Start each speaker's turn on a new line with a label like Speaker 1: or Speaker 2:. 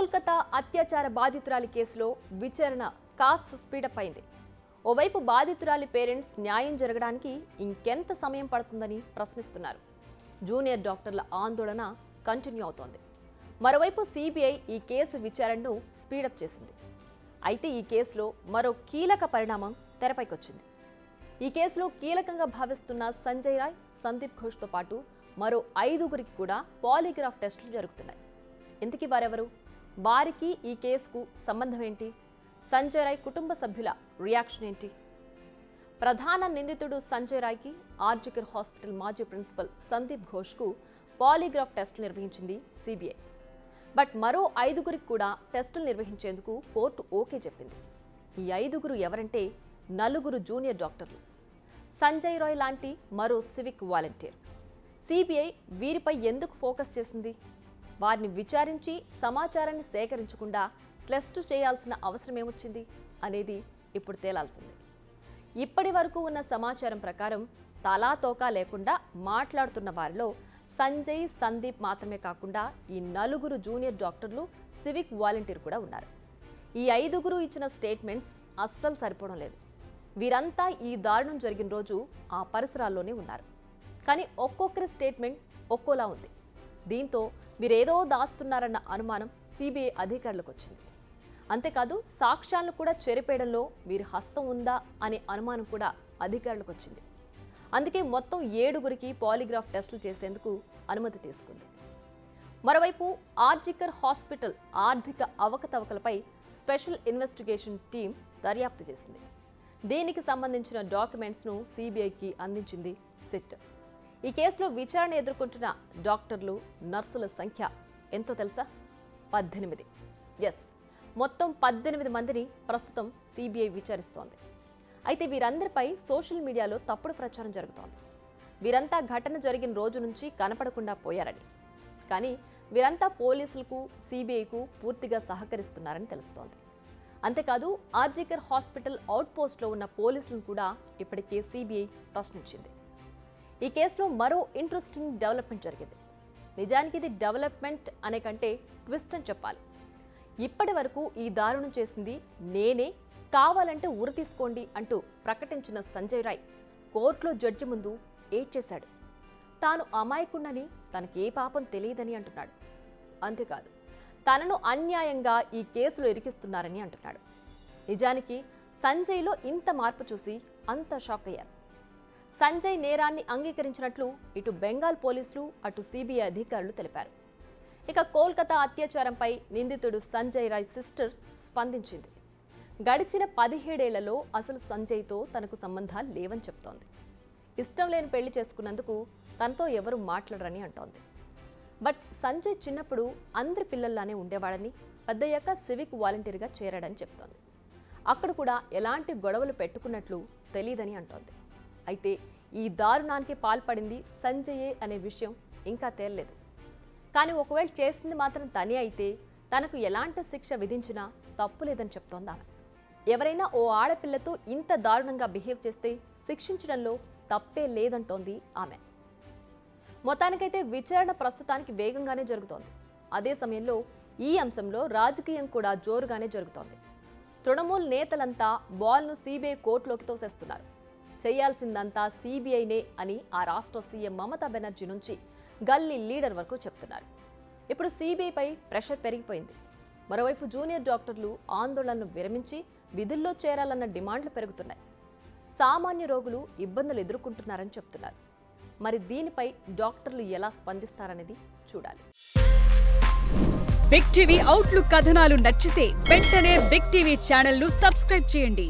Speaker 1: కోల్కతా అత్యాచార బాధితురాలి కేసులో విచారణ కాస్త స్పీడప్ అయింది. ఓవైపు బాధితురాలి పేరెంట్స్ న్యాయం జరగడానికి ఇంకెంత సమయం పడుతుందని ప్రశ్నిస్తున్నారు. జూనియర్ డాక్టర్ల ఆందోళన కంటిన్యూ అవుతోంది. మరోవైపు సిబిఐ ఈ కేసు విచారణను స్పీడప్ చేసింది. అయితే ఈ కేసులో మరో కీలక పరిణామం తెరపైకొచ్చింది. ఈ కేసులో కీలకంగా భావిస్తున్న సంజయ్ రాయ్, సందీప్ ఘోష్తో పాటు మరో 5గురికి కూడా పాలిగ్రాఫ్ టెస్టులు జరుగుతున్నాయి. ఇంతకీ వారెవరు? వారికి ఈ కేసుకు సంబంధం ఏంటి? సంజయ్ రాయ్ కుటుంబ సభ్యుల రియాక్షన్ ఏంటి? ప్రధాన నిందితుడు సంజయ్ రాయ్కి ఆర్జికర్ హాస్పిటల్ మాజీ ప్రిన్సిపల్ సందీప్ ఘోష్కు పాలిగ్రాఫ్ టెస్టులు నిర్వహించింది సిబిఐ. బట్ మరో 5గురికి కూడా టెస్టులు నిర్వహించేందుకు కోర్టు ఓకే చెప్పింది. ఈ 5గురు ఎవరంటే 4 జూనియర్ డాక్టర్లు. సంజయ్ రాయ్ లాంటి మరో సివిక్ వాలంటీర్. సిబిఐ వీరిపై ఎందుకు ఫోకస్ చేసింది? వారిని విచారించి సమాచారాన్ని సేకరించకుండా టెస్టు చేయాల్సిన అవసరం ఏమొచ్చింది అనేది ఇప్పుడు తేలాల్సింది. ఇప్పటి వరకు ఉన్న సమాచారం ప్రకారం తలా తోకా లేకుండా మాట్లాడుతున్న వారిలో సంజయ్, సందీప్ మాత్రమే కాకుండా ఈ 4 జూనియర్ డాక్టర్లు, సివిక్ వాలంటీర్ కూడా ఉన్నారు. ఈ 5గురు ఇచ్చిన స్టేట్మెంట్స్ అస్సలు సరిపోవడం లేదు. వీరంతా ఈ దారుణం జరిగిన రోజు ఆ పరిసరాల్లోనే ఉన్నారు. కానీ ఒక్కొక్కరి స్టేట్మెంట్ ఒక్కోలా ఉంది. దీంతో వీరేదో దాస్తున్నారన్న అనుమానం సిబిఐ అధికారులకు వచ్చింది. అంతేకాదు సాక్ష్యాలను కూడా చెరిపేయడంలో వీరి హస్తం ఉందా అనే అనుమానం కూడా అధికారులకు వచ్చింది. అందుకే మొత్తం 7గురికి పాలిగ్రాఫ్ టెస్టులు చేసేందుకు అనుమతి తీసుకుంది. మరోవైపు ఆర్జికర్ హాస్పిటల్ ఆర్థిక అవకతవకలపై స్పెషల్ ఇన్వెస్టిగేషన్ టీం దర్యాప్తు చేసింది. దీనికి సంబంధించిన డాక్యుమెంట్స్ను సిబిఐకి అందించింది సిట్. ఈ కేసులో విచారణ ఎదుర్కొంటున్న డాక్టర్లు, నర్సుల సంఖ్య ఎంతో తెలుసా? 18. ఎస్, మొత్తం 18 మందిని ప్రస్తుతం సిబిఐ విచారిస్తోంది. అయితే వీరందరిపై సోషల్ మీడియాలో తప్పుడు ప్రచారం జరుగుతోంది. వీరంతా ఘటన జరిగిన రోజు నుంచి కనపడకుండా పోయారని, కానీ వీరంతా పోలీసులకు, సిబిఐకు పూర్తిగా సహకరిస్తున్నారని తెలుస్తోంది. అంతేకాదు ఆర్జికర్ హాస్పిటల్ అవుట్పోస్ట్లో ఉన్న పోలీసులను కూడా ఇప్పటికే సిబిఐ ప్రశ్నించింది. ఈ కేసులో మరో ఇంట్రెస్టింగ్ డెవలప్మెంట్ జరిగింది. నిజానికి ఇది డెవలప్మెంట్ అనే కంటే ట్విస్ట్ అని చెప్పాలి. ఇప్పటి వరకు ఈ దారుణం చేసింది నేనే, కావాలంటే ఉరి తీసుకోండి అంటూ ప్రకటించిన సంజయ్ రాయ్ కోర్టులో జడ్జి ముందు ఏడ్చేశాడు. తాను అమాయకుణ్ణని, తనకే పాపం తెలియదని అంటున్నాడు. అంతేకాదు తనను అన్యాయంగా ఈ కేసులో ఇరికిస్తున్నారని అంటున్నాడు. నిజానికి సంజయ్లో ఇంత మార్పు చూసి అంత షాక్ అయ్యారు. సంజయ్ నేరాన్ని అంగీకరించినట్లు ఇటు బెంగాల్ పోలీసులు, అటు సిబిఐ అధికారులు తెలిపారు. ఇక కోల్కతా అత్యాచారంపై నిందితుడు సంజయ్ రాయ్ సిస్టర్ స్పందించింది. గడిచిన 17 ఏళ్లలో అసలు సంజయ్తో తనకు సంబంధాలు లేవని చెప్తోంది. ఇష్టం లేని పెళ్లి చేసుకున్నందుకు తనతో ఎవరు మాట్లాడరని అంటోంది. బట్ సంజయ్ చిన్నప్పుడు అందరి పిల్లల్లానే ఉండేవాడని, పెద్దయ్యాక సివిక్ వాలంటీర్గా చేరాడని చెప్తోంది. అక్కడ కూడా ఎలాంటి గొడవలు పెట్టుకున్నట్లు తెలియదని అంటోంది. అయితే ఈ దారుణానికి పాల్పడింది సంజయే అనే విషయం ఇంకా తేలలేదు. కానీ ఒకవేళ చేసింది మాత్రం తనే అయితే తనకు ఎలాంటి శిక్ష విధించినా తప్పు లేదని చెప్తోంది ఆమె. ఎవరైనా ఓ ఆడపిల్లతో ఇంత దారుణంగా బిహేవ్ చేస్తే శిక్షించడంలో తప్పే లేదంటోంది ఆమె. మొత్తానికైతే విచారణ ప్రస్తుతానికి వేగంగానే జరుగుతోంది. అదే సమయంలో ఈ అంశంలో రాజకీయం కూడా జోరుగానే జరుగుతోంది. తృణమూల్ నేతలంతా బాల్ను సిబిఐ కోర్టులోకి తోసేస్తున్నారు. చేయాల్సిందంతా సిబిఐనే అని ఆ రాష్ట్ర సీఎం మమతా బెనర్జీ నుంచి గల్లీ లీడర్ వరకు చెప్తున్నారు. ఇప్పుడు సిబిఐపై ప్రెషర్ పెరిగిపోయింది. మరోవైపు జూనియర్ డాక్టర్లు ఆందోళనను విరమించి విధుల్లో చేరాలన్న డిమాండ్లు పెరుగుతున్నాయి. సామాన్య రోగులు ఇబ్బందులు ఎదుర్కొంటున్నారని చెప్తున్నారు. మరి దీనిపై డాక్టర్లు ఎలా స్పందిస్తారనేది చూడాలి.
Speaker 2: బిగ్ టీవీ అవుట్లుక్ కథనాలు నచ్చితే వెంటనే బిగ్ టీవీ ఛానల్ ను సబ్స్క్రైబ్ చేయండి.